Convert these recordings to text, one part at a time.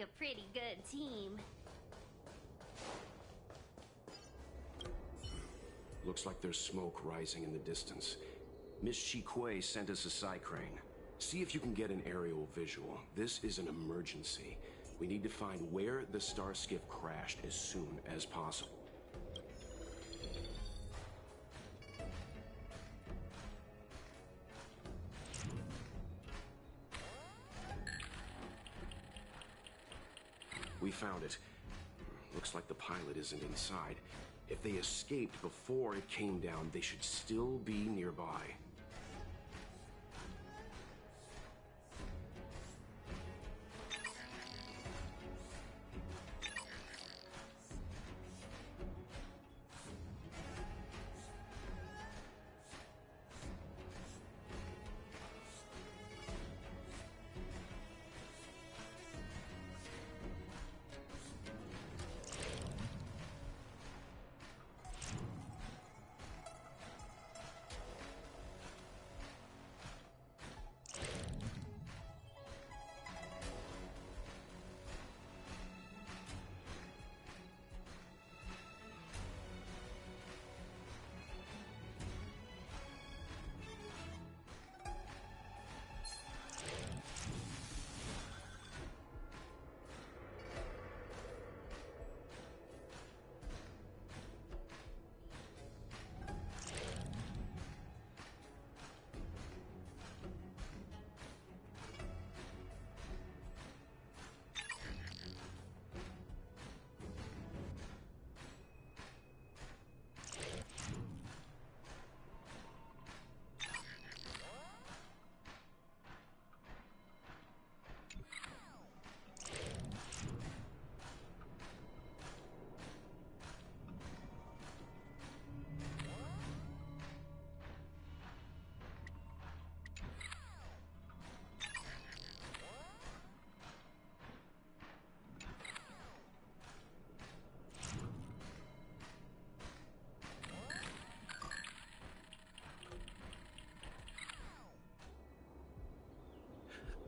a pretty good team. Looks like there's smoke rising in the distance. Miss Chikwe sent us a psi crane. See if you can get an aerial visual. This is an emergency. We need to find where the star skiff crashed as soon as possible. We found it. Looks like the pilot isn't inside. If they escaped before it came down, they should still be nearby.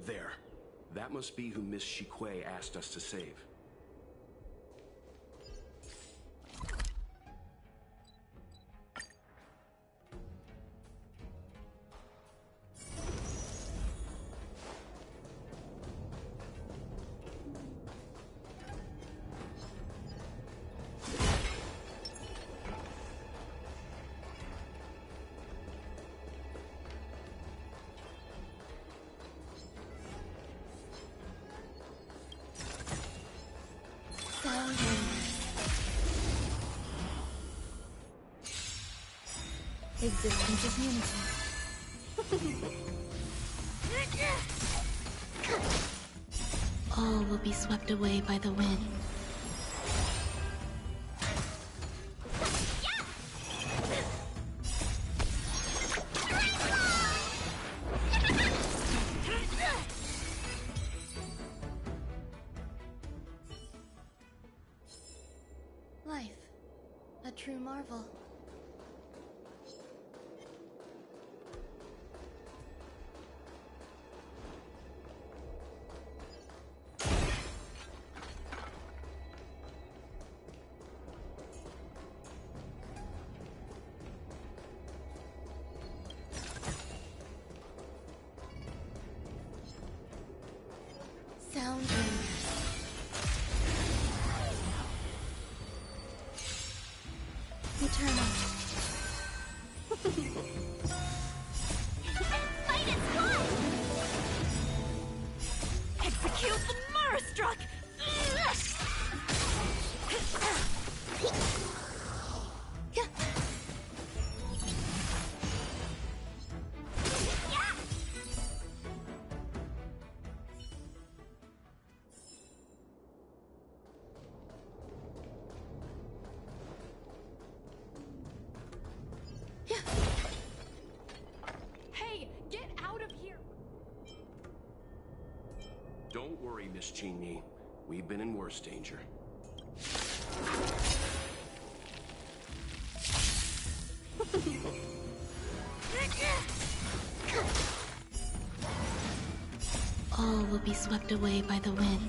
There. That must be who Miss Chikwe asked us to save. Existence is unity. All will be swept away by the wind. Life. A true marvel. Sound eternal. Fight its blood! Execute the Marastruck! Don't worry, Miss Chinyi. We've been in worse danger. All will be swept away by the wind.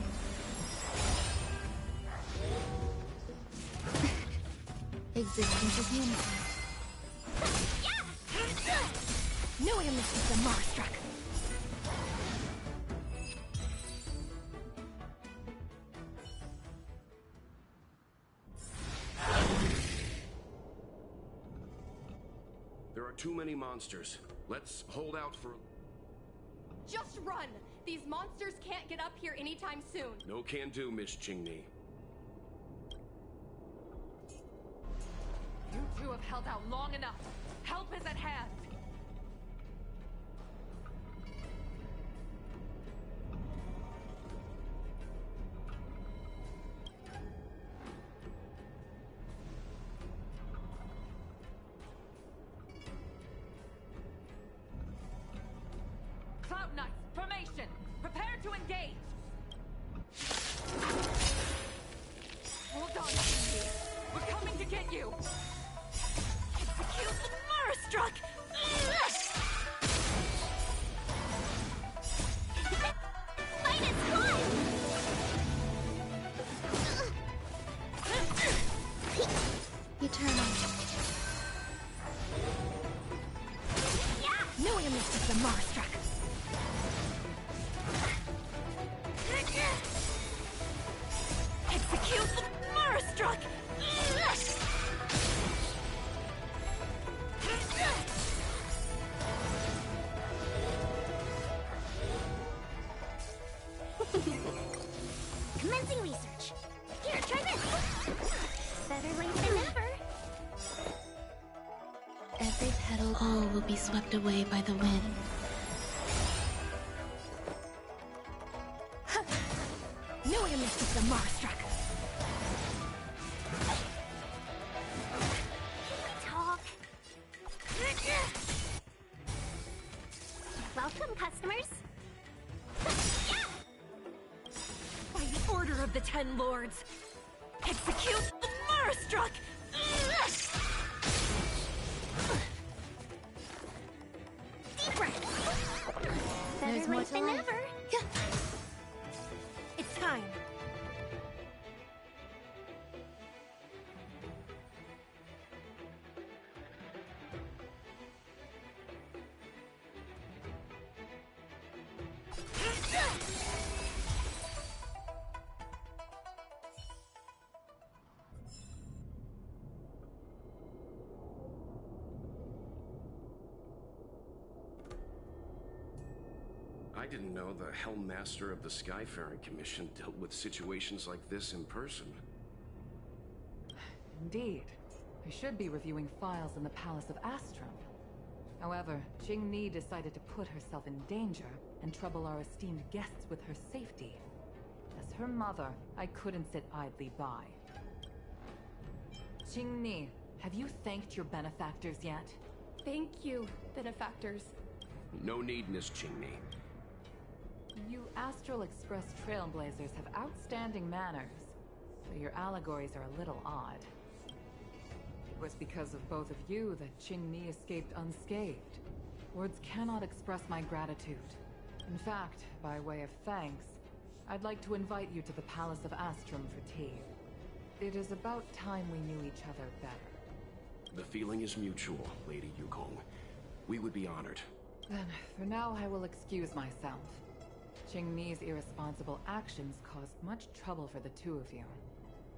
Existence is unity. Knew I missed the Marstruck. There are too many monsters. Let's hold out for... Just run! These monsters can't get up here anytime soon. No can do, Miss Qingni. You two have held out long enough. Help is at hand. Cloud Knights, formation! Prepare to engage! Hold on, Cindy. We're coming to get you! Execute the Marstruck! Fight its climb! Eternal. Knew I missed the Marstruck. Execute the Marstruck! Commencing research. Here, try this. Better late than never. Every petal, all will be swept away by the wind. Knew I missed the Marstruck. Talk. Welcome, customers. By the order of the Ten Lords! Execute the Marstruck! Deep breath. There's Better more late to than life. never. It's time. I didn't know the Helm Master of the Skyfaring Commission dealt with situations like this in person. Indeed. I should be reviewing files in the Palace of Astrum. However, Qingni decided to put herself in danger and trouble our esteemed guests with her safety. As her mother, I couldn't sit idly by. Qingni, have you thanked your benefactors yet? Thank you, benefactors. No need, Miss Qingni. You Astral Express trailblazers have outstanding manners, but your allegories are a little odd. It was because of both of you that Qingni escaped unscathed. Words cannot express my gratitude. In fact, by way of thanks, I'd like to invite you to the Palace of Astrum for tea. It is about time we knew each other better. The feeling is mutual, Lady Yukong. We would be honored. Then, for now, I will excuse myself. Qingni's irresponsible actions caused much trouble for the two of you.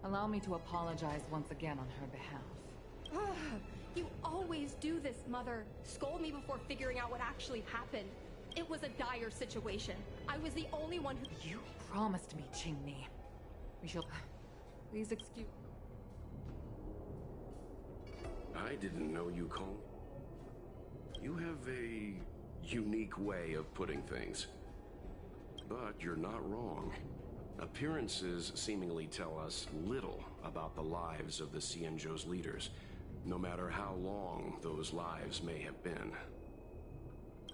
Allow me to apologize once again on her behalf. You always do this, Mother. Scold me before figuring out what actually happened. It was a dire situation. I was the only one who— You promised me, Qingni. We shall... Please excuse... I didn't know Yukong. You have a unique way of putting things. But you're not wrong. Appearances seemingly tell us little about the lives of the Xianzhou's leaders, no matter how long those lives may have been.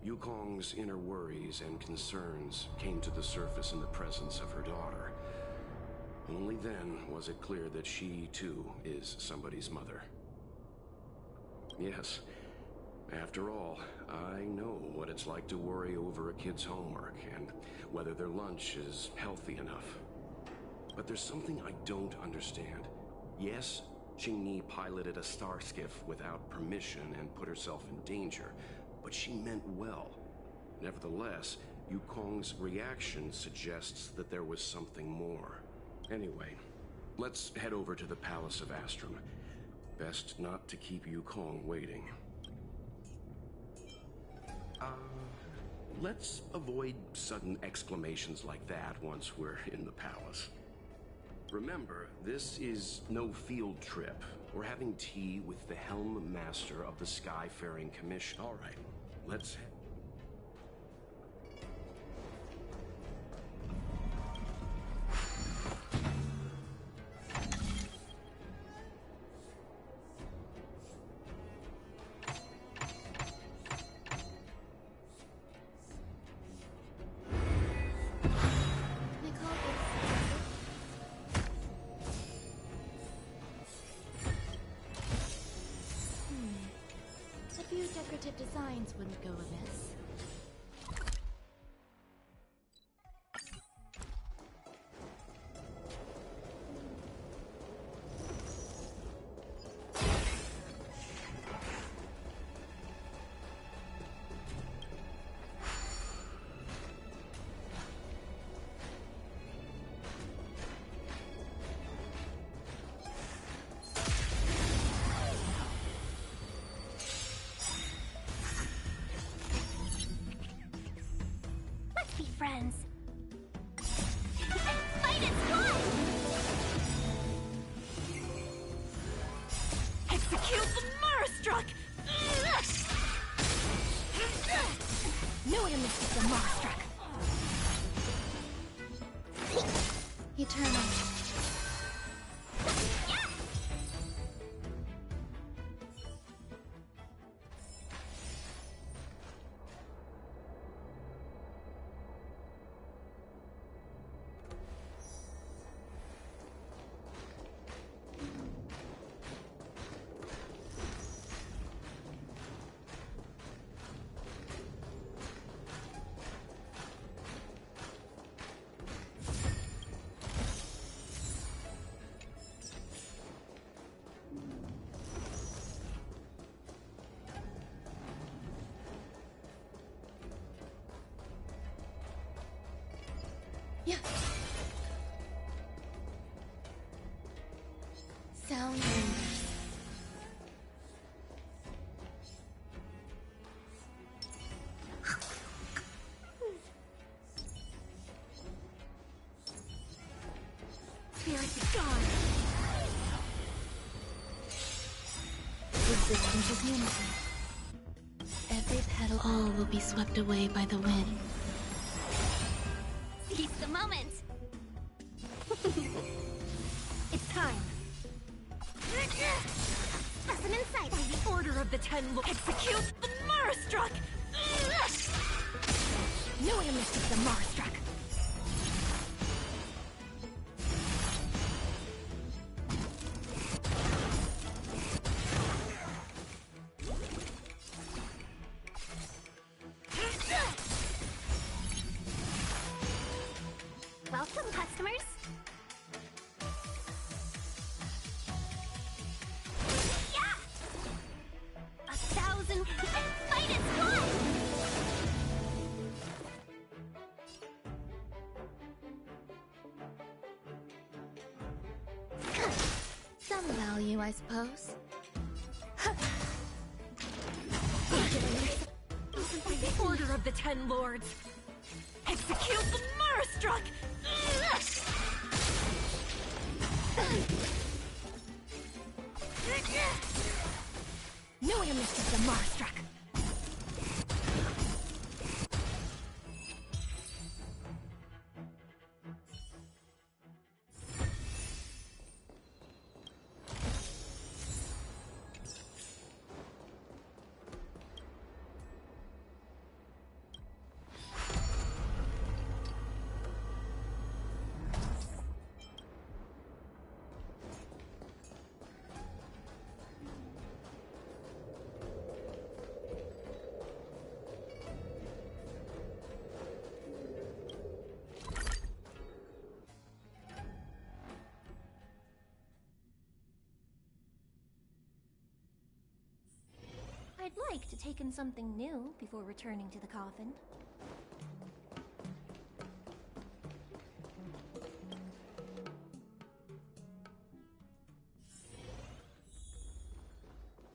Yukong's inner worries and concerns came to the surface in the presence of her daughter. Only then was it clear that she, too, is somebody's mother. Yes. After all, I know what it's like to worry over a kid's homework and whether their lunch is healthy enough. But there's something I don't understand. Yes, Qingni piloted a star skiff without permission and put herself in danger, but she meant well. Nevertheless, Yukong's reaction suggests that there was something more. Anyway, let's head over to the Palace of Astrum. Best not to keep Yukong waiting. Let's avoid sudden exclamations like that once we're in the palace. Remember, this is no field trip. We're having tea with the Helm Master of the Skyfaring Commission. All right, let's... A few decorative designs wouldn't go amiss. Be friends. Fight its blood! Execute the Marastruck! Knew it missed the Marastruck! Eternal. Yeah. Sound lingers. Spirit be gone! Resistance is limited. Every petal, all will be swept away by the wind. Seize the moment! It's time! Specimen sight! By the order of the Ten Lords, execute the Marastruck! Knew it missed the Marastruck! Welcome, customers! Yeah! 1,000... Fight its blood! Some value, I suppose. By the order of the Ten Lords, execute the Marastruck! Knew it missed the Marastruck! taken something new before returning to the coffin.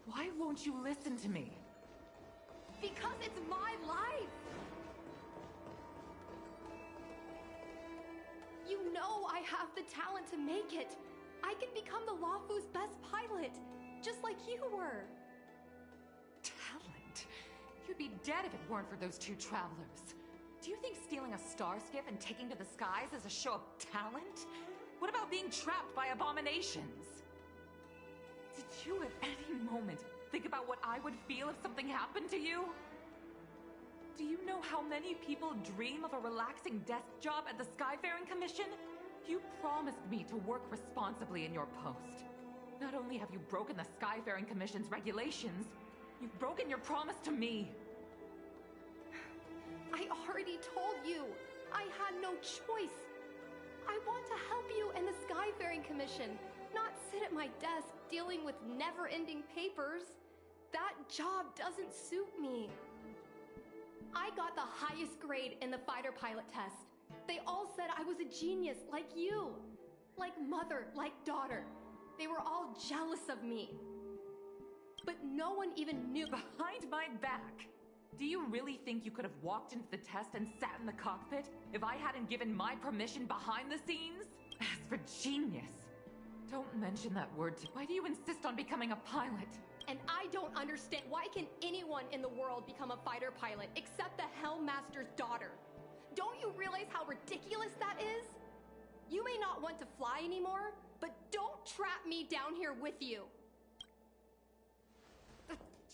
Why won't you listen to me? Because it's my life! You know I have the talent to make it. I can become the Lafu's best pilot, just like you were. Talent? You'd be dead if it weren't for those two travelers. Do you think stealing a star skiff and taking to the skies is a show of talent? What about being trapped by abominations? Did you at any moment think about what I would feel if something happened to you? Do you know how many people dream of a relaxing desk job at the Skyfaring Commission? You promised me to work responsibly in your post. Not only have you broken the Skyfaring Commission's regulations, you've broken your promise to me. I already told you. I had no choice. I want to help you and the Skyfaring Commission, not sit at my desk dealing with never-ending papers. That job doesn't suit me. I got the highest grade in the fighter pilot test. They all said I was a genius like you. Like mother, like daughter. They were all jealous of me. But no one even knew. Behind my back? Do you really think you could have walked into the test and sat in the cockpit if I hadn't given my permission behind the scenes? As for genius, don't mention that word to— Why do you insist on becoming a pilot? And I don't understand, why can anyone in the world become a fighter pilot except the Helmmaster's daughter? Don't you realize how ridiculous that is? You may not want to fly anymore, but don't trap me down here with you.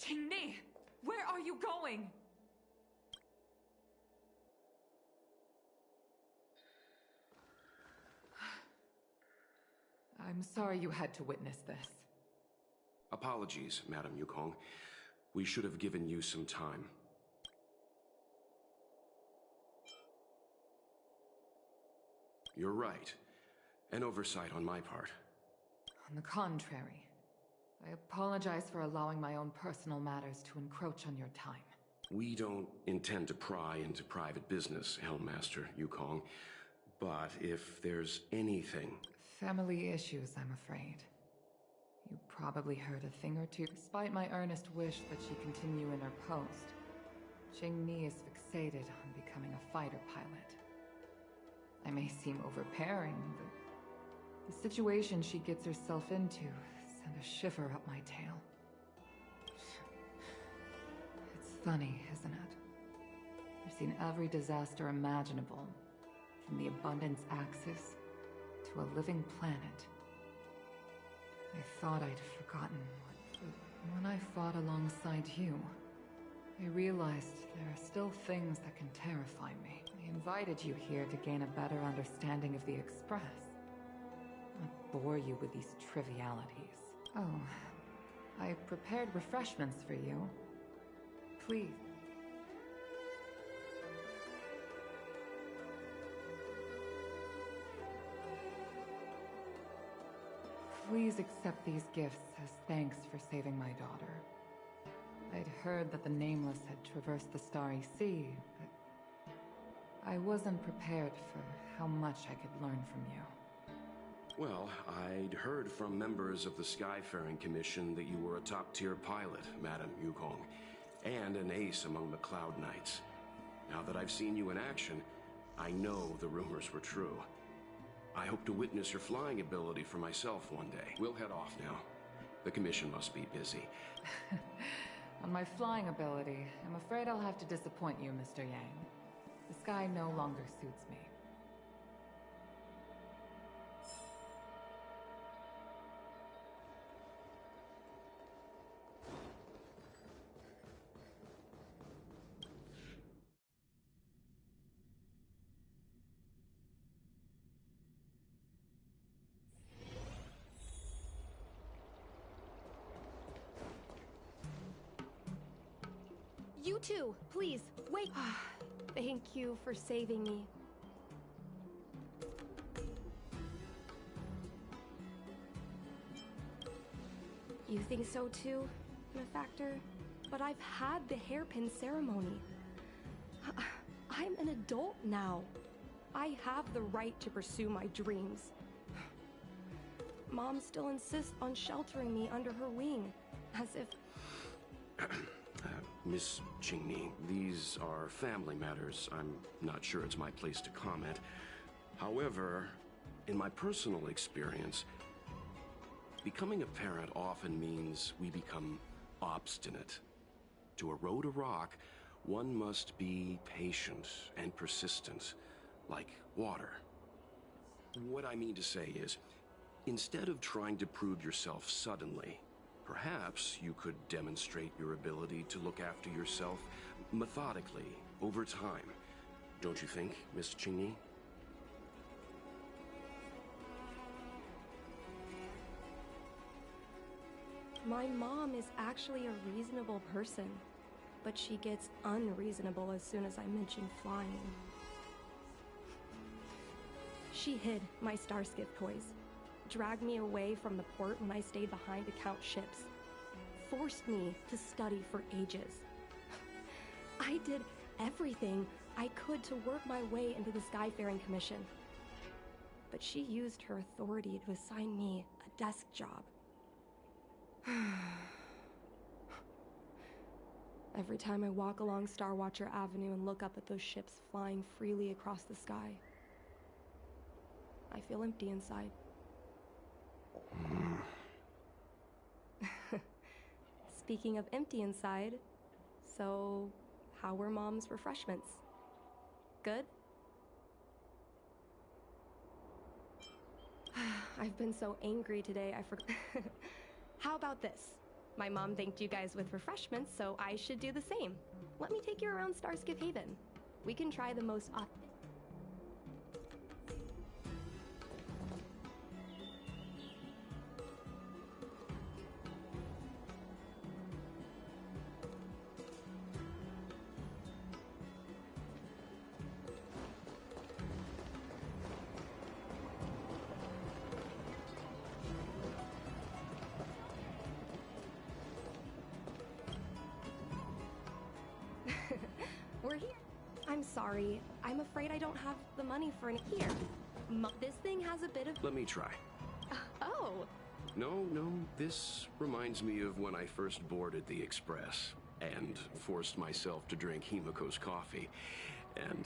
Qingni, where are you going? I'm sorry you had to witness this. Apologies, Madam Yukong. We should have given you some time. You're right. An oversight on my part. On the contrary, I apologize for allowing my own personal matters to encroach on your time. We don't intend to pry into private business, Helmmaster Yukong. But if there's anything... Family issues, I'm afraid. You probably heard a thing or two. Despite my earnest wish that she continue in her post, Qingni is fixated on becoming a fighter pilot. I may seem overbearing, but the situation she gets herself into sent a shiver up my tail. It's funny, isn't it? I've seen every disaster imaginable, from the abundance axis to a living planet. I thought I'd forgotten when I fought alongside you. I realized there are still things that can terrify me. I invited you here to gain a better understanding of the Express. Not bore you with these trivialities. Oh, I prepared refreshments for you. Please. Please accept these gifts as thanks for saving my daughter. I'd heard that the Nameless had traversed the Starry Sea, but I wasn't prepared for how much I could learn from you. Well, I'd heard from members of the Skyfaring Commission that you were a top-tier pilot, Madam Yukong, and an ace among the Cloud Knights. Now that I've seen you in action, I know the rumors were true. I hope to witness your flying ability for myself one day. We'll head off now. The Commission must be busy. On my flying ability, I'm afraid I'll have to disappoint you, Mr. Yang. The sky no longer suits me. You too, please, wait. Thank you for saving me. You think so too, Benefactor? But I've had the hairpin ceremony. I'm an adult now. I have the right to pursue my dreams. Mom still insists on sheltering me under her wing, as if... Miss Chingney, these are family matters. I'm not sure it's my place to comment. However, in my personal experience, becoming a parent often means we become obstinate. To erode a rock, one must be patient and persistent, like water. What I mean to say is, instead of trying to prove yourself suddenly, perhaps you could demonstrate your ability to look after yourself methodically, over time. Don't you think, Miss Chingney? My mom is actually a reasonable person, but she gets unreasonable as soon as I mention flying. She hid my Starskiff toys, dragged me away from the port when I stayed behind to count ships, forced me to study for ages. I did everything I could to work my way into the Skyfaring Commission. But she used her authority to assign me a desk job. Every time I walk along Star Watcher Avenue and look up at those ships flying freely across the sky, I feel empty inside. Speaking of empty inside, so how were Mom's refreshments? Good? I've been so angry today, I forgot. How about this? My mom thanked you guys with refreshments, so I should do the same. Let me take you around Starskiff Haven. We can try the most authentic. We're here. I'm sorry. I'm afraid I don't have the money for an here. This thing has a bit of... Let me try. Oh. No, this reminds me of when I first boarded the Express and forced myself to drink Himiko's coffee, and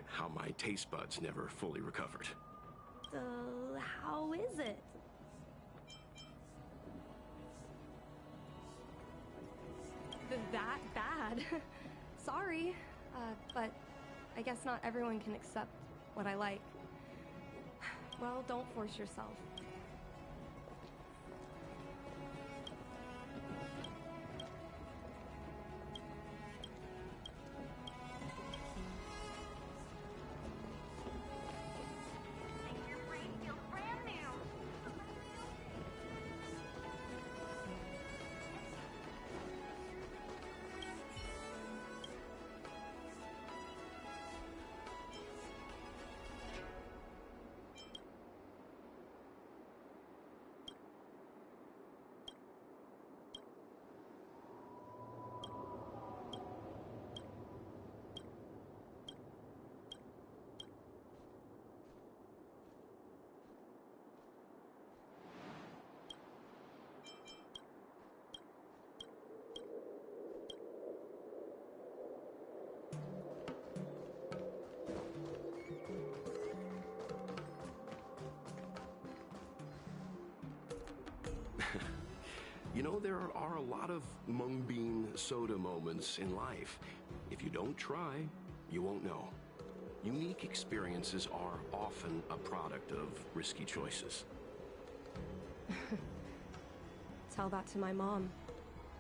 how my taste buds never fully recovered. How is it? That bad? Sorry, but I guess not everyone can accept what I like. Well, don't force yourself. Your brain feels brand new. You know, there are a lot of mung bean soda moments in life. If you don't try, you won't know. Unique experiences are often a product of risky choices. Tell that to my mom.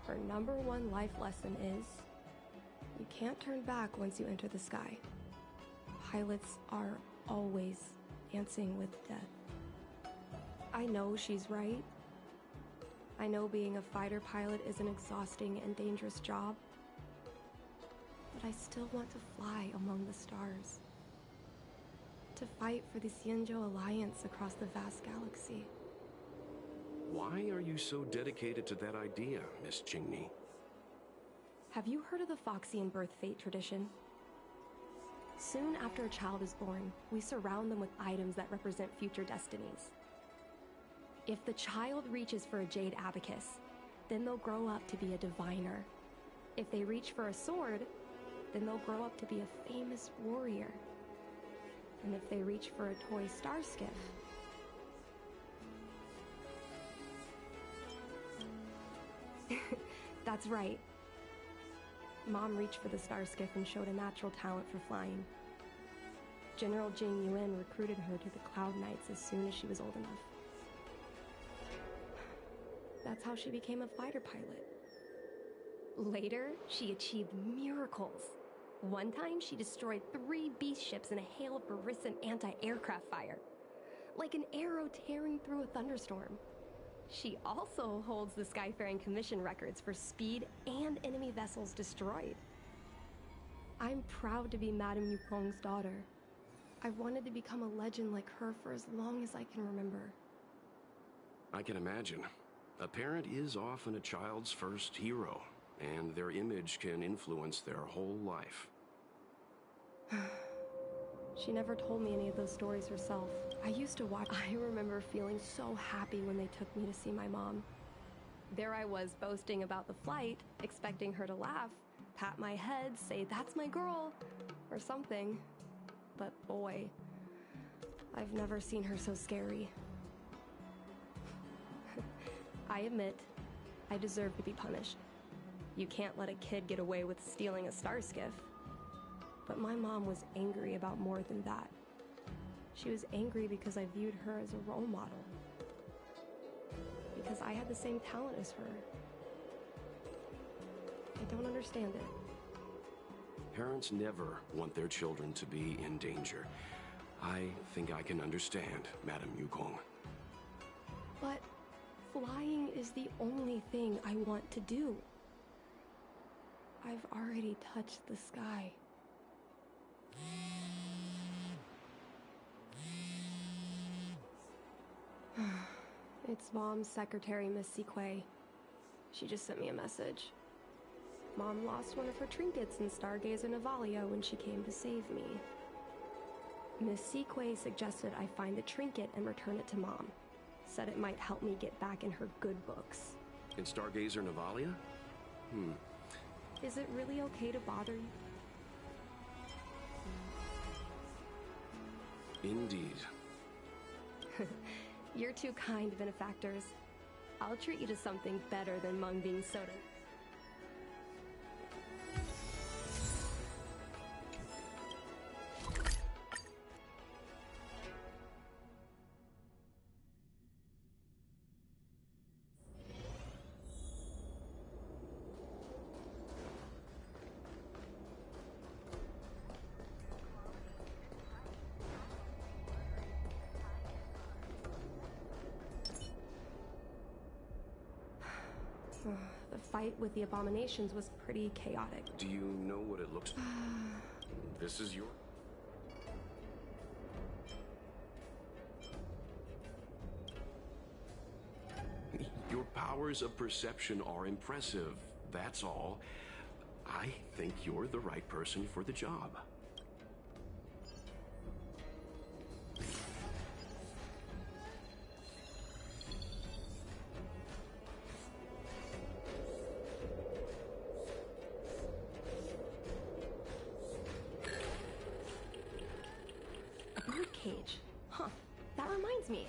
Her #1 life lesson is, you can't turn back once you enter the sky. Pilots are always dancing with death. I know she's right. I know being a fighter pilot is an exhausting and dangerous job, but I still want to fly among the stars. To fight for the Xianzhou Alliance across the vast galaxy. Why are you so dedicated to that idea, Miss Chingney? Have you heard of the Foxian birth fate tradition? Soon after a child is born, we surround them with items that represent future destinies. If the child reaches for a jade abacus, then they'll grow up to be a diviner. If they reach for a sword, then they'll grow up to be a famous warrior. And if they reach for a toy star skiff, that's right. Mom reached for the star skiff and showed a natural talent for flying. General Jing Yuan recruited her to the Cloud Knights as soon as she was old enough. That's how she became a fighter pilot. Later, she achieved miracles. One time, she destroyed 3 beast ships in a hail of Barisan anti-aircraft fire, like an arrow tearing through a thunderstorm. She also holds the Skyfaring Commission records for speed and enemy vessels destroyed. I'm proud to be Madame Yukong's daughter. I've wanted to become a legend like her for as long as I can remember. I can imagine. A parent is often a child's first hero, and their image can influence their whole life. She never told me any of those stories herself. I used to watch. I remember feeling so happy when they took me to see my mom. There I was boasting about the flight, expecting her to laugh, pat my head, say, "That's my girl," or something. But boy, I've never seen her so scary. I admit, I deserve to be punished. You can't let a kid get away with stealing a star skiff. But my mom was angry about more than that. She was angry because I viewed her as a role model. Because I had the same talent as her. I don't understand it. Parents never want their children to be in danger. I think I can understand, Madame Yukong. But flying is the only thing I want to do. I've already touched the sky. It's Mom's secretary, Miss Sequay. She just sent me a message. Mom lost one of her trinkets in Stargazer Navalia when she came to save me. Miss Sequay suggested I find the trinket and return it to Mom. Said it might help me get back in her good books. In Stargazer Navalia? Is it really okay to bother you? Indeed. You're too kind, benefactors. I'll treat you to something better than mung bean soda. The fight with the abominations was pretty chaotic. Do you know what it looks like? This is your... Your powers of perception are impressive, that's all. I think you're the right person for the job. Cage. Huh. That reminds me.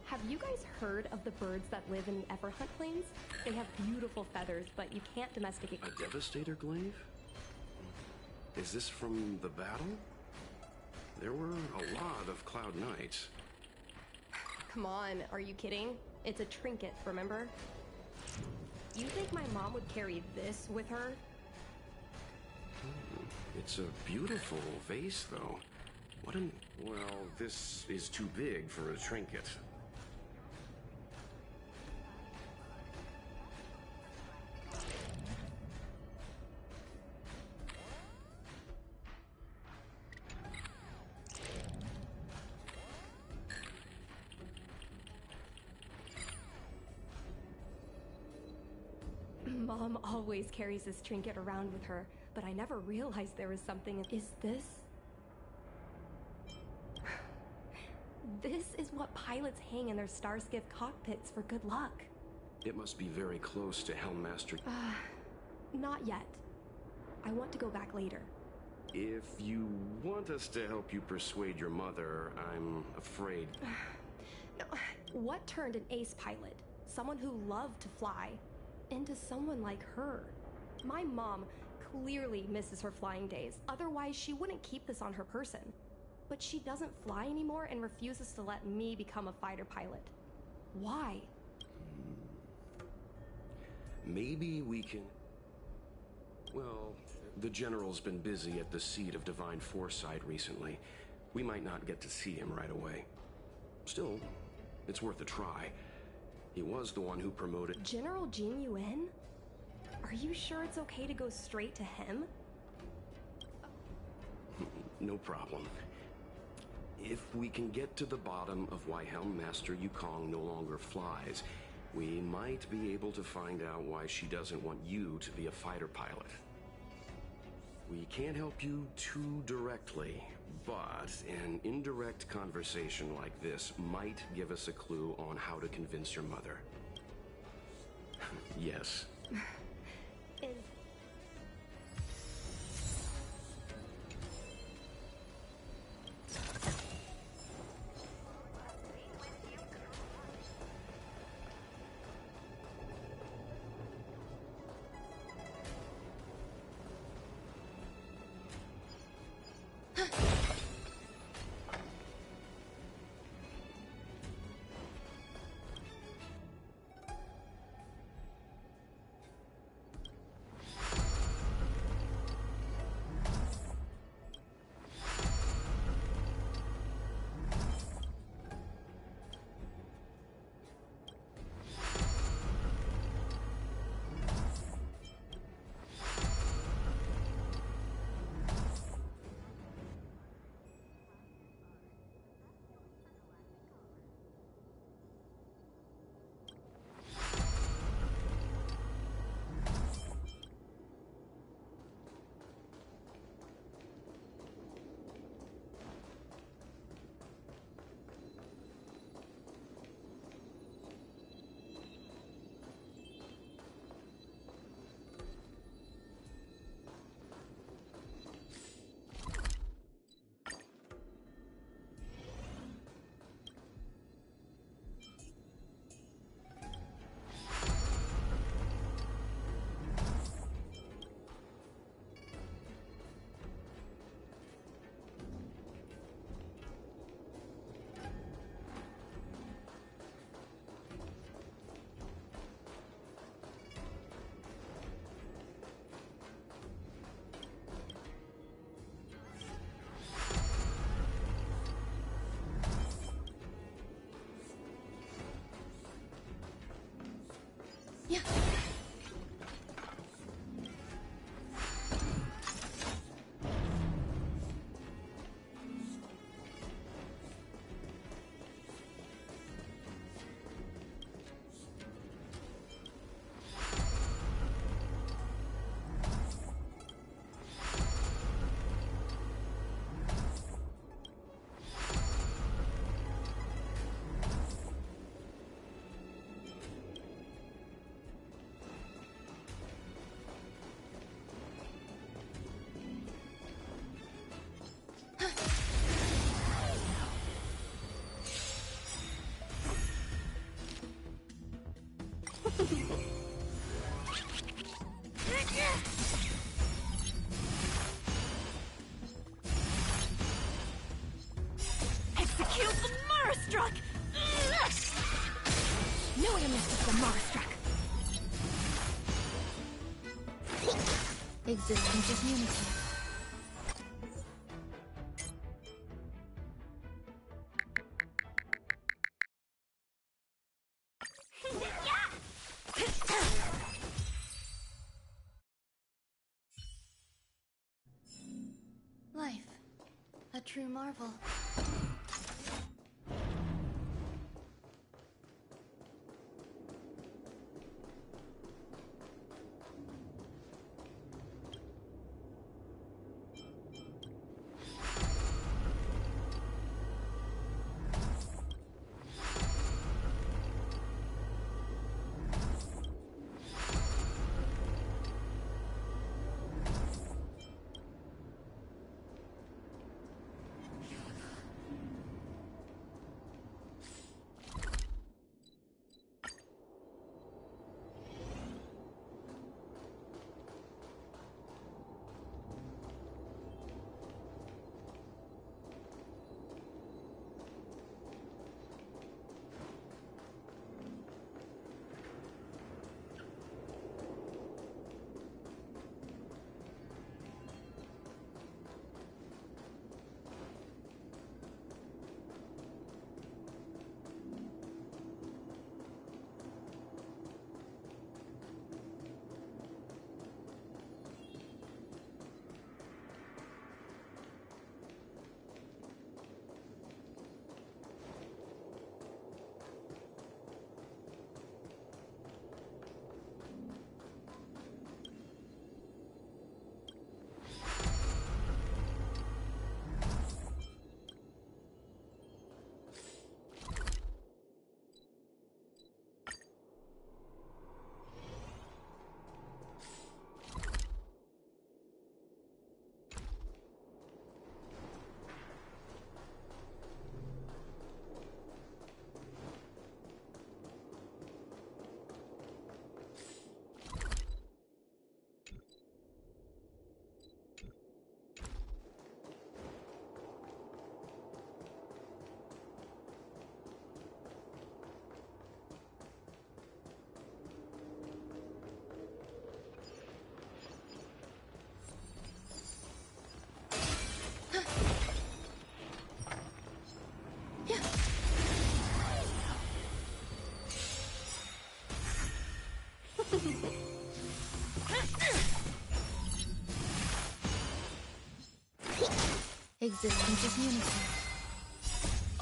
Have you guys heard of the birds that live in the Everhunt Plains? They have beautiful feathers, but you can't domesticate. A Devastator glaive? Is this from the battle? There were a lot of Cloud Knights. Come on, are you kidding? It's a trinket, remember? You think my mom would carry this with her? It's a beautiful vase, though. What an... Well, this is too big for a trinket. Mom always carries this trinket around with her, but I never realized there was something. Is this? This is what pilots hang in their Starskiff cockpits for good luck. It must be very close to Helmmaster. Not yet. I want to go back later. If you want us to help you persuade your mother, I'm afraid. No, what turned an ace pilot, someone who loved to fly, into someone like her? My mom clearly misses her flying days, otherwise she wouldn't keep this on her person. But she doesn't fly anymore and refuses to let me become a fighter pilot. Why? Maybe we can... Well, the General's been busy at the seat of Divine Foresight recently. We might not get to see him right away. Still, it's worth a try. He was the one who promoted... General Jin Yuan? Are you sure it's okay to go straight to him? No problem. If we can get to the bottom of why Helmmaster Yukong no longer flies, we might be able to find out why she doesn't want you to be a fighter pilot. We can't help you too directly, but an indirect conversation like this might give us a clue on how to convince your mother. Yes. Is... Yeah. Execute the Marastruck! Knew I missed the Marastruck. Existence is unity. Life. A true marvel. Existence is unity.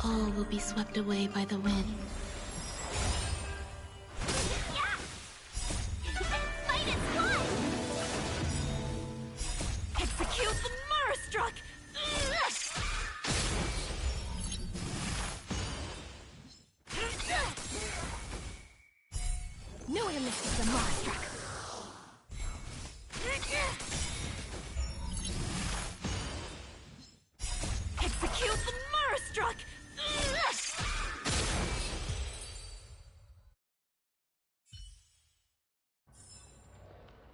All will be swept away by the wind. Yeah! This fight is won! Execute the Murstruck! No one misses the Murstruck! Execute the Murstruck!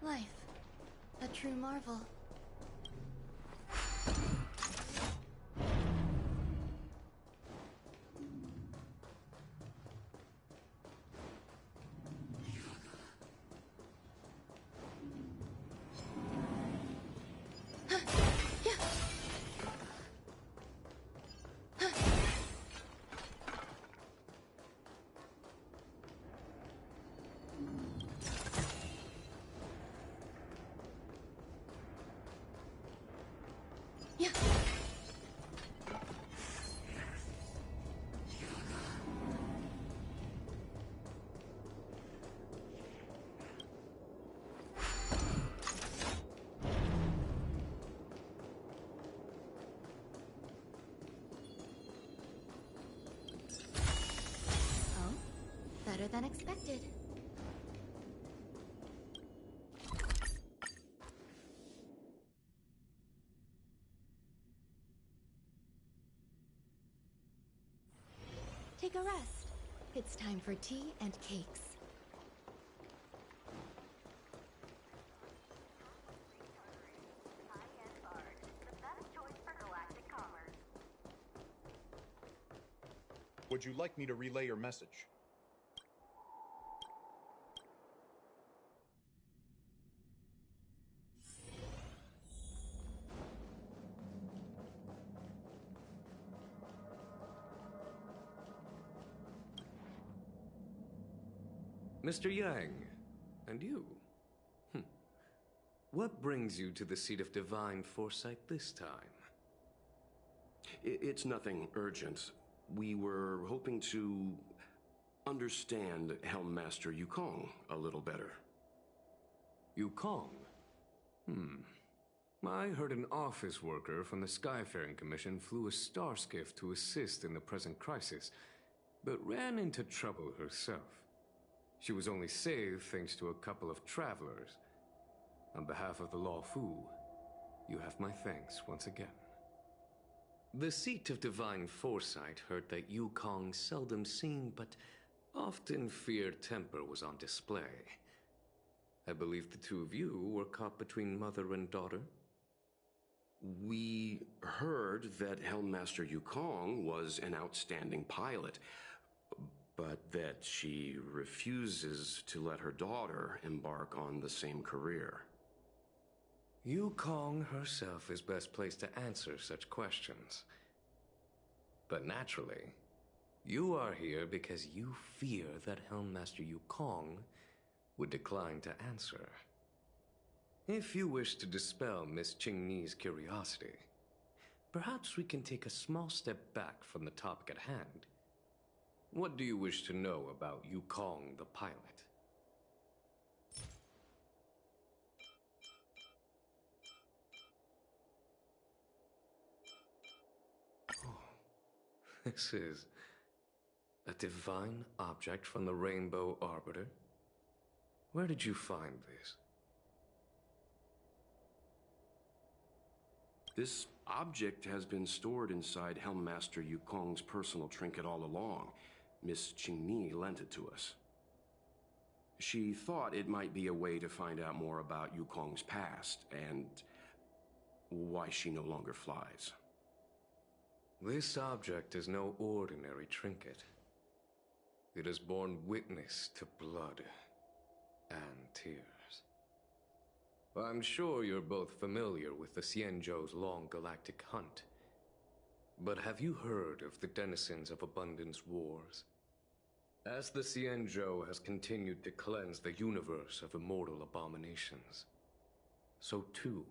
Life. A true marvel. Yeah. Oh, better than expected. Take a rest. It's time for tea and cakes. Would you like me to relay your message? Mr. Yang, and you? What brings you to the seat of divine foresight this time? It's nothing urgent. We were hoping to understand Helm Master Yukong a little better. Yukong? I heard an office worker from the Skyfaring Commission flew a star skiff to assist in the present crisis, but ran into trouble herself. She was only saved thanks to a couple of travelers. On behalf of the Law Fu, you have my thanks once again. The seat of divine foresight heard that Yukong's seldom seen but often feared temper was on display. I believe the two of you were caught between mother and daughter. We heard that Helm Master Yukong was an outstanding pilot, but that she refuses to let her daughter embark on the same career. Yukong herself is best placed to answer such questions. But naturally, you are here because you fear that Helm Master Yukong would decline to answer. If you wish to dispel Miss Qingni's curiosity, perhaps we can take a small step back from the topic at hand. What do you wish to know about Yukong the pilot? This is a divine object from the Rainbow Arbiter? Where did you find this? This object has been stored inside Helm Master Yukong's personal trinket all along. Miss Qingni lent it to us. She thought it might be a way to find out more about Yukong's past and why she no longer flies. This object is no ordinary trinket. It has borne witness to blood and tears. I'm sure you're both familiar with the Xianzhou's long galactic hunt. But have you heard of the denizens of Abundance Wars? As the Xianzhou has continued to cleanse the universe of immortal abominations, so too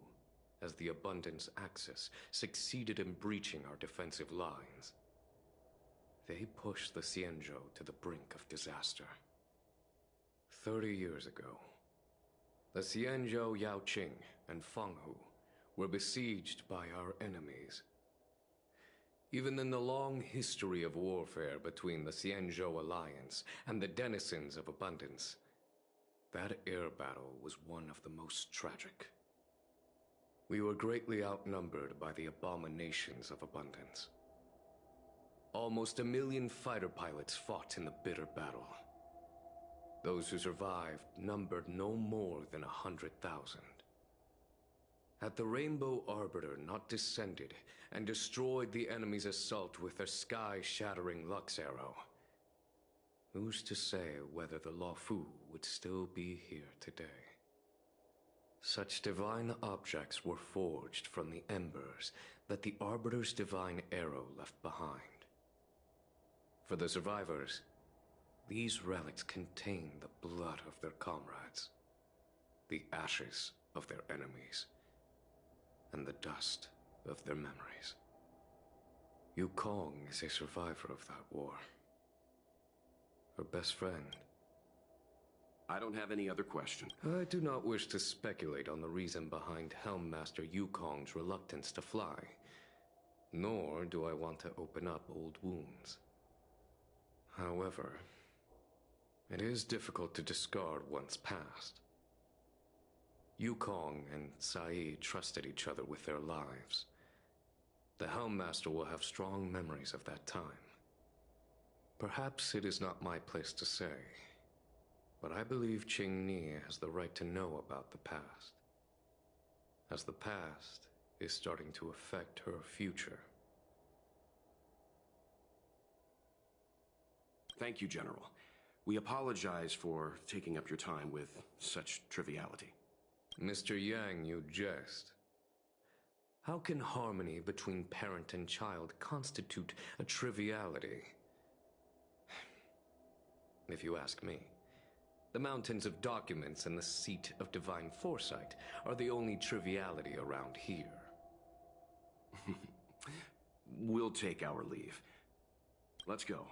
as the Abundance Axis succeeded in breaching our defensive lines. They pushed the Xianzhou to the brink of disaster. 30 years ago, the Xianzhou Yaoqing and Fanghu were besieged by our enemies. Even in the long history of warfare between the Xianzhou Alliance and the denizens of Abundance, that air battle was one of the most tragic. We were greatly outnumbered by the abominations of Abundance. Almost 1 million fighter pilots fought in the bitter battle. Those who survived numbered no more than 100,000. Had the Rainbow Arbiter not descended and destroyed the enemy's assault with their sky-shattering Lux Arrow, who's to say whether the Luofu would still be here today? Such divine objects were forged from the embers that the Arbiter's divine arrow left behind. For the survivors, these relics contain the blood of their comrades, the ashes of their enemies, and the dust of their memories. Yukong is a survivor of that war. Her best friend. I don't have any other questions. I do not wish to speculate on the reason behind Helmmaster Yukong's reluctance to fly, nor do I want to open up old wounds. However, it is difficult to discard one's past. Yukong and Saeed trusted each other with their lives. The Helmmaster will have strong memories of that time. Perhaps it is not my place to say, but I believe Qingni has the right to know about the past, as the past is starting to affect her future. Thank you, General. We apologize for taking up your time with such triviality. Mr. Yang, you jest. How can harmony between parent and child constitute a triviality? If you ask me, the mountains of documents and the seat of divine foresight are the only triviality around here. We'll take our leave. Let's go.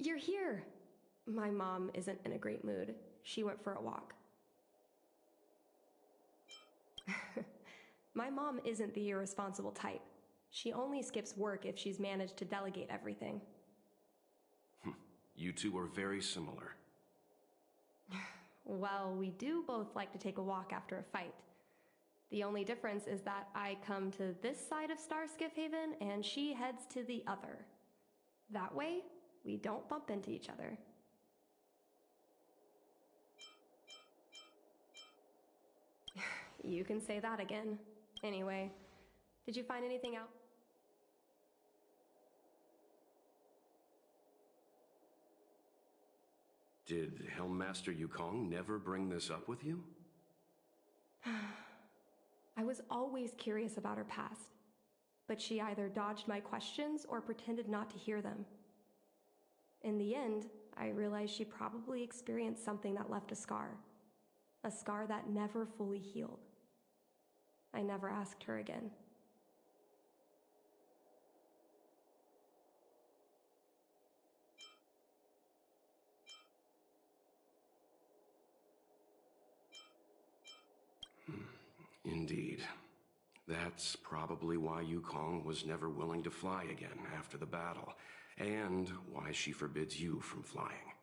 You're here. My mom isn't in a great mood. She went for a walk. My mom isn't the irresponsible type. She only skips work if she's managed to delegate everything. You two are very similar. Well, we do both like to take a walk after a fight. The only difference is that I come to this side of Starskiff Haven and she heads to the other. That way, we don't bump into each other. You can say that again. Anyway, did you find anything out? Did Helmmaster Yukong never bring this up with you? I was always curious about her past, but she either dodged my questions or pretended not to hear them. In the end, I realized she probably experienced something that left a scar that never fully healed. I never asked her again. Indeed. That's probably why Yukong was never willing to fly again after the battle, and why she forbids you from flying.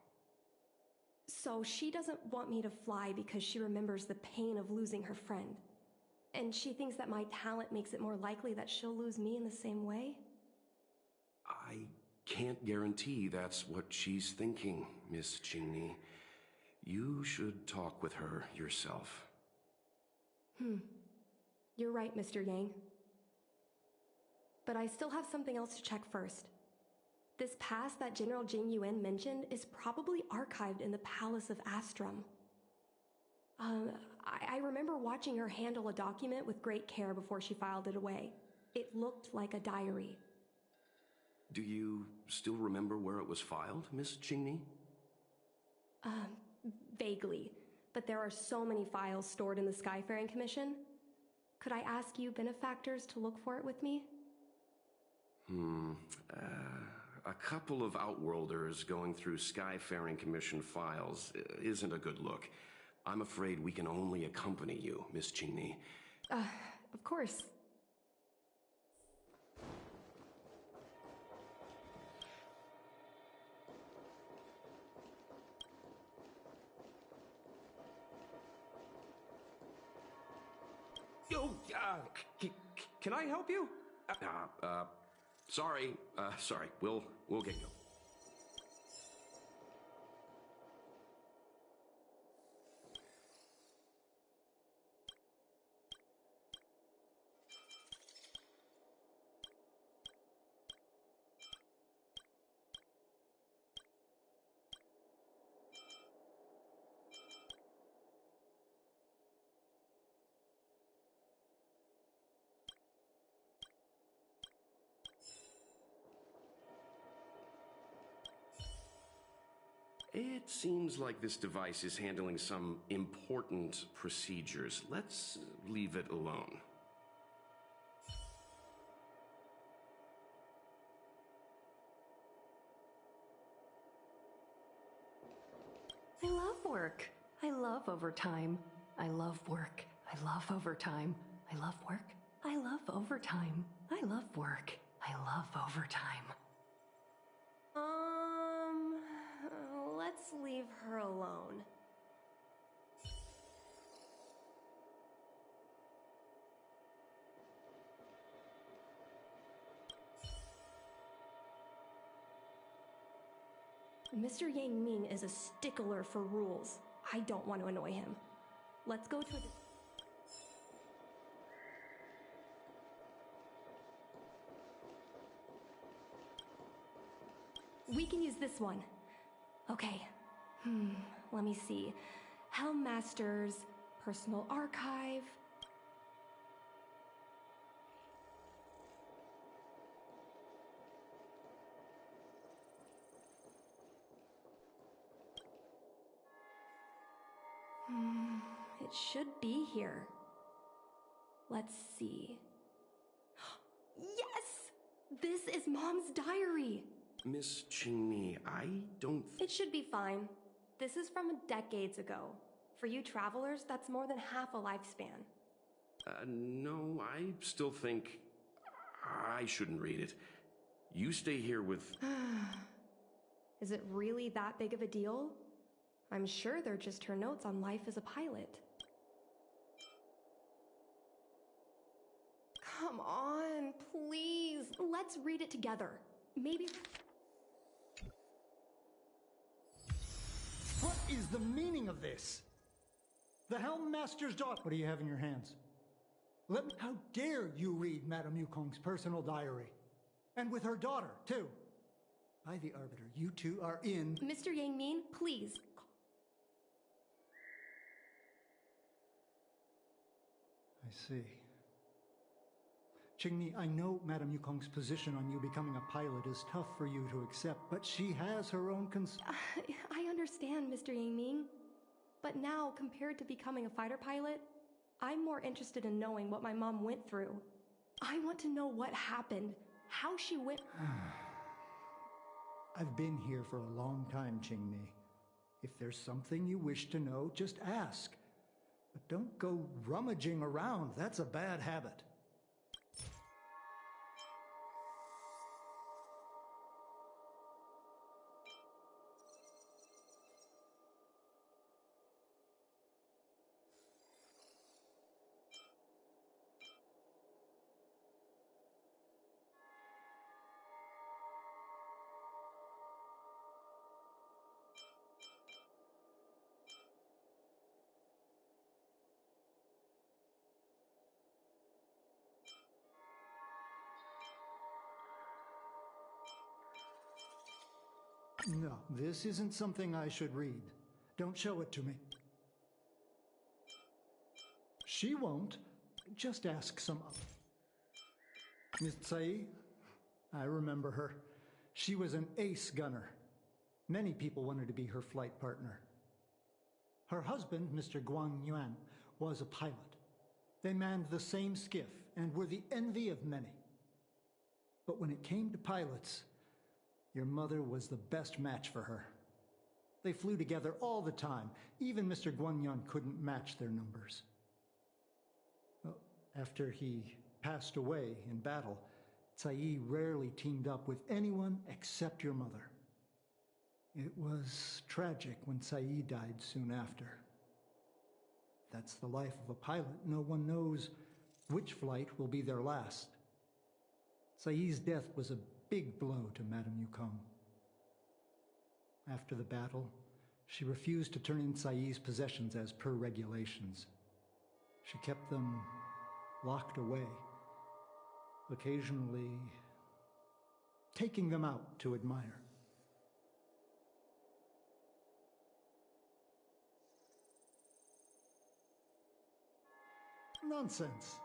So she doesn't want me to fly because she remembers the pain of losing her friend. And she thinks that my talent makes it more likely that she'll lose me in the same way? I can't guarantee that's what she's thinking, Miss Qingni. You should talk with her yourself. You're right, Mr. Yang. But I still have something else to check first. This pass that General Jing Yuan mentioned is probably archived in the Palace of Astrum. I remember watching her handle a document with great care before she filed it away. It looked like a diary. Do you still remember where it was filed, Miss Qingni? Vaguely. But there are so many files stored in the Skyfaring Commission. Could I ask you benefactors to look for it with me? A couple of Outworlders going through Skyfaring Commission files isn't a good look. I'm afraid we can only accompany you, Miss Qingni. Of course. Yo, can I help you? Sorry. We'll get going. It seems like this device is handling some important procedures. Let's leave it alone. I love work. I love overtime. I love work. I love overtime. I love work. I love overtime. I love work. I love overtime. Let's leave her alone. Mr. Yang Ming is a stickler for rules. I don't want to annoy him. Let's go to a... We can use this one. Okay. Let me see. Helm Masters, Personal Archive. It should be here. Let's see. Yes! This is Mom's diary! Miss Qingni, I don't... It should be fine. This is from decades ago. For you travelers, that's more than half a lifespan. No, I still think I shouldn't read it. You stay here with... Is it really that big of a deal? I'm sure they're just her notes on life as a pilot. Come on, please. Let's read it together. Maybe... What is the meaning of this? The Helm Master's daughter. What do you have in your hands? How dare you read Madame Yukong's personal diary? And with her daughter, too. By the Arbiter, you two are in... Mr. Yang Min, please. I see. Qingni, I know Madame Yukong's position on you becoming a pilot is tough for you to accept, but she has her own I understand, Mr. Yang Ming. But now, compared to becoming a fighter pilot, I'm more interested in knowing what my mom went through. I want to know what happened, how she went... I've been here for a long time, Qingni. If there's something you wish to know, just ask. But don't go rummaging around. That's a bad habit. No, this isn't something I should read. Don't show it to me. She won't. Just ask some other. Miss Tsai, I remember her. She was an ace gunner. Many people wanted to be her flight partner. Her husband, Mr. Guang Yuan, was a pilot. They manned the same skiff and were the envy of many. But when it came to pilots, your mother was the best match for her. They flew together all the time. Even Mr. Guanyan couldn't match their numbers. Well, after he passed away in battle, Tsai rarely teamed up with anyone except your mother. It was tragic when Tsai died soon after. That's the life of a pilot. No one knows which flight will be their last. Tsai's death was a big blow to Madame Yukong. After the battle, she refused to turn in Tsai's possessions as per regulations. She kept them locked away, occasionally taking them out to admire. Nonsense.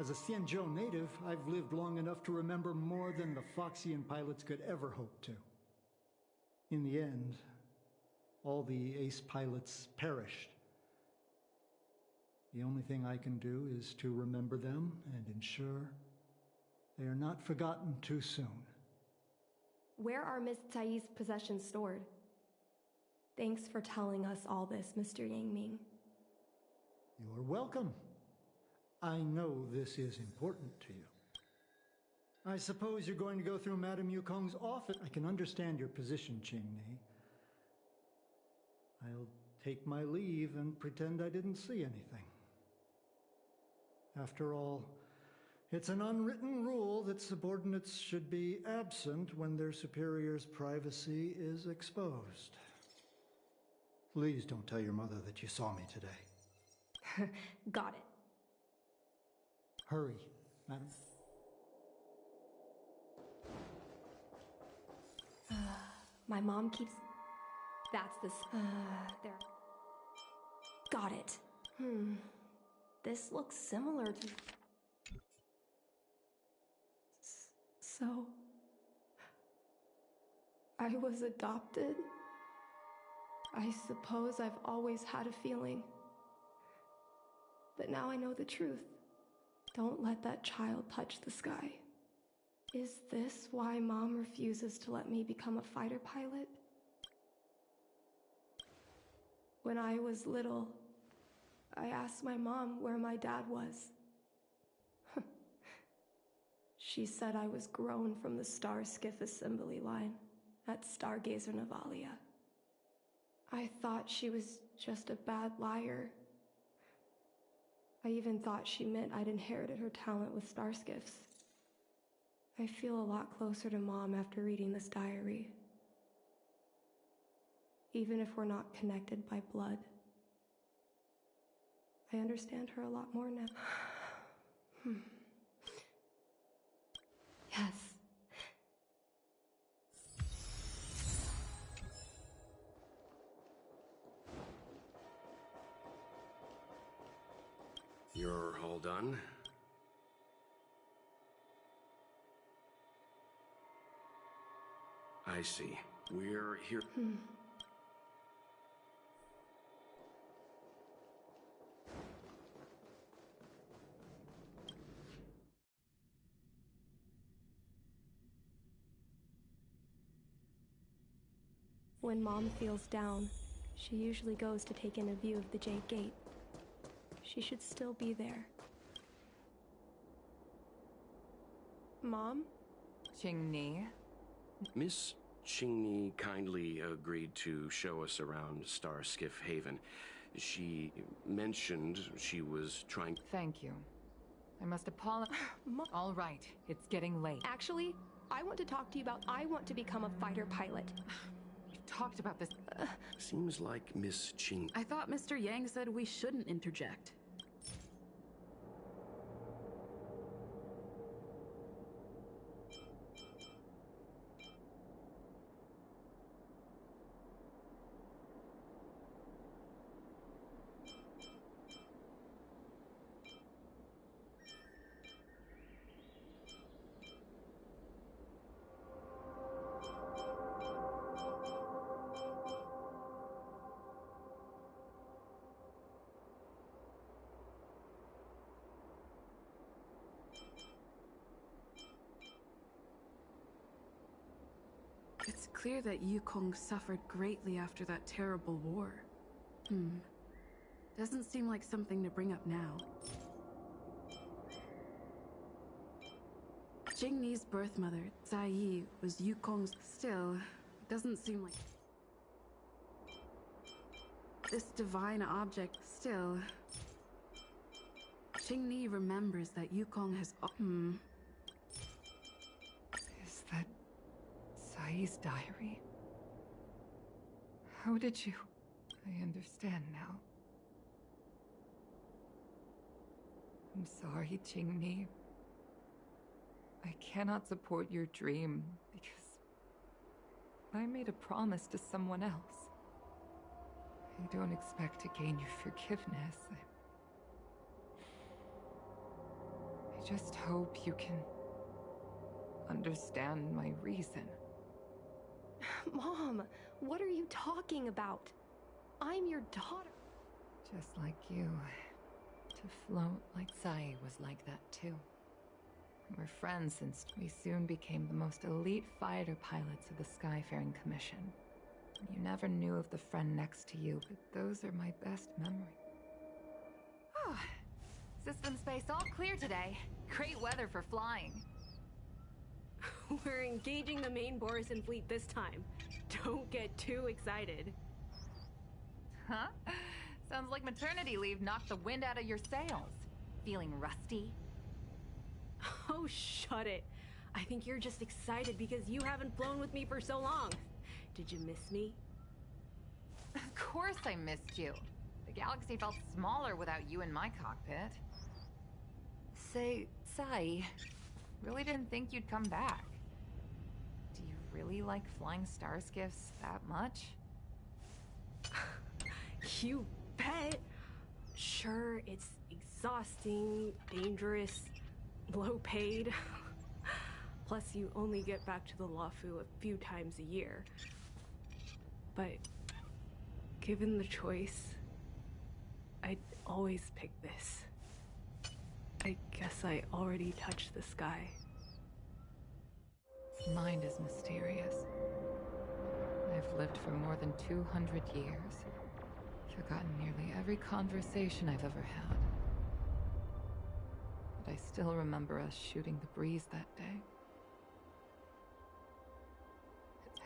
As a Xianzhou native, I've lived long enough to remember more than the Foxian pilots could ever hope to. In the end, all the ace pilots perished. The only thing I can do is to remember them and ensure they are not forgotten too soon. Where are Miss Tsai's possessions stored? Thanks for telling us all this, Mr. Yang Ming. You're welcome. I know this is important to you. I suppose you're going to go through Madame Yukong's office. I can understand your position, Qingni. I'll take my leave and pretend I didn't see anything. After all, it's an unwritten rule that subordinates should be absent when their superior's privacy is exposed. Please don't tell your mother that you saw me today. Got it. Hurry, madam. My mom keeps... That's this... there. Got it. This looks similar to... So... I was adopted? I suppose I've always had a feeling. But now I know the truth. Don't let that child touch the sky. Is this why Mom refuses to let me become a fighter pilot? When I was little, I asked my mom where my dad was. She said I was grown from the Star Skiff assembly line at Stargazer Navalia. I thought she was just a bad liar. I even thought she meant I'd inherited her talent with star skiffs. I feel a lot closer to Mom after reading this diary. Even if we're not connected by blood. I understand her a lot more now. Yes. You're all done? I see. We're here... When Mom feels down, she usually goes to take in a view of the Jade Gate. She should still be there. Mom? Qingni? Miss Qingni kindly agreed to show us around Star Skiff Haven. She mentioned she was trying... Thank you. I must apologize. All right, it's getting late. Actually, I want to talk to you about I want to become a fighter pilot. We've talked about this. Seems like Miss Qing... I thought Mr. Yang said we shouldn't interject. It's clear that Yukong suffered greatly after that terrible war. Doesn't seem like something to bring up now. Jingni's birth mother, Zai Yi, was Yukong's. Still, it doesn't seem like this divine object. Still, Jingni remembers that Yukong has. Is that Zai's diary? How did you... I understand now. I'm sorry, Jingni. I cannot support your dream because I made a promise to someone else. I don't expect to gain your forgiveness. I just hope you can understand my reason. Mom, what are you talking about? I'm your daughter. Just like you. To float like Zai was like that too. We're friends since we soon became the most elite fighter pilots of the Skyfaring Commission. You never knew of the friend next to you, but those are my best memories. Oh, system space all clear today. Great weather for flying. We're engaging the main Borison fleet this time. Don't get too excited. Huh? Sounds like maternity leave knocked the wind out of your sails. Feeling rusty? Oh, shut it. I think you're just excited because you haven't flown with me for so long. Did you miss me? Of course I missed you. The galaxy felt smaller without you in my cockpit. Say, Sai, really didn't think you'd come back. Do you really like flying star skiffs that much? You bet. Sure, it's exhausting, dangerous, low paid. Plus, you only get back to the Luofu a few times a year. But given the choice, I'd always pick this. I guess I already touched the sky. His mind is mysterious. I've lived for more than 200 years. Forgotten nearly every conversation I've ever had. But I still remember us shooting the breeze that day.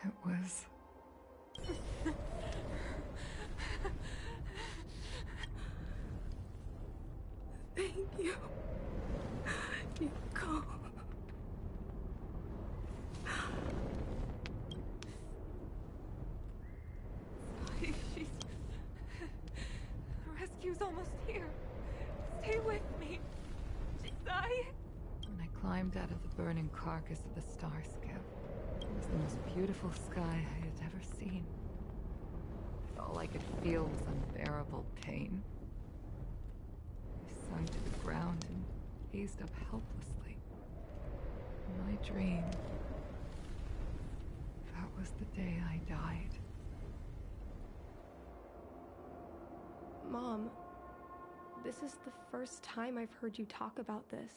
It was... Thank you. You go. She's... The rescue's almost here. Stay with me. Sai. When I climbed out of the burning carcass of the star skiff, it was the most beautiful sky I had ever seen. All I could feel was unbearable pain. I sank to the ground and gazed up helplessly. In my dream, that was the day I died. Mom, this is the first time I've heard you talk about this.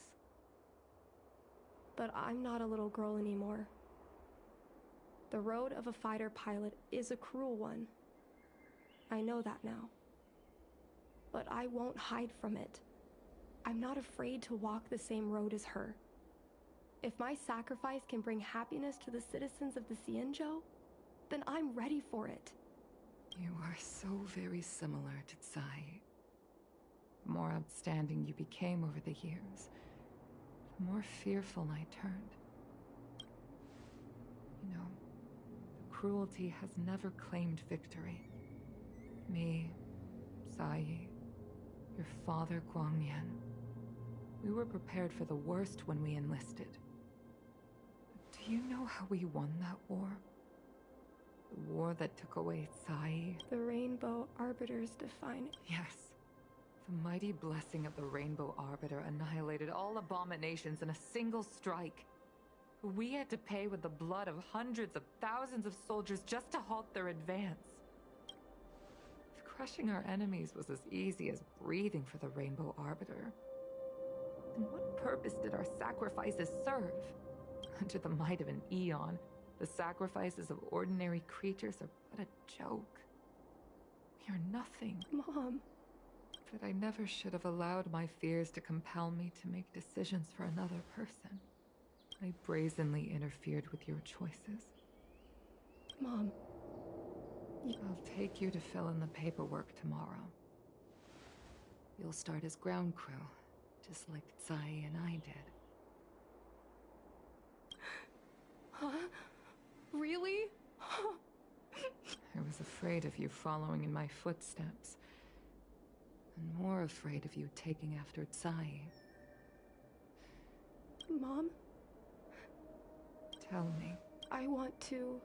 But I'm not a little girl anymore. The road of a fighter pilot is a cruel one. I know that now. But I won't hide from it. I'm not afraid to walk the same road as her. If my sacrifice can bring happiness to the citizens of the Xianzhou, then I'm ready for it. You are so very similar to Tsai. The more outstanding you became over the years, the more fearful I turned. You know, the cruelty has never claimed victory. Me, Tsai, your father Guangyan, we were prepared for the worst when we enlisted. But do you know how we won that war? The war that took away Tsai. The Rainbow Arbiters define it. Yes. The mighty blessing of the Rainbow Arbiter annihilated all abominations in a single strike. We had to pay with the blood of hundreds of thousands of soldiers just to halt their advance. If crushing our enemies was as easy as breathing for the Rainbow Arbiter, then what purpose did our sacrifices serve? Under the might of an eon, The sacrifices of ordinary creatures are but a joke. We are nothing. Mom. But I never should have allowed my fears to compel me to make decisions for another person. I brazenly interfered with your choices. Mom. I'll take you to fill in the paperwork tomorrow. You'll start as ground crew, just like Tsai and I did. Huh? Really? I was afraid of you following in my footsteps. And more afraid of you taking after Tsai. Mom? Tell me. I want to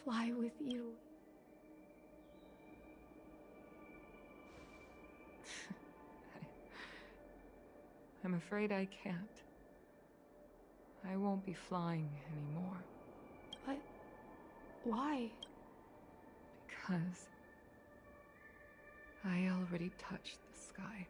fly with you. I'm afraid I can't. I won't be flying anymore. But why? Because I already touched the sky.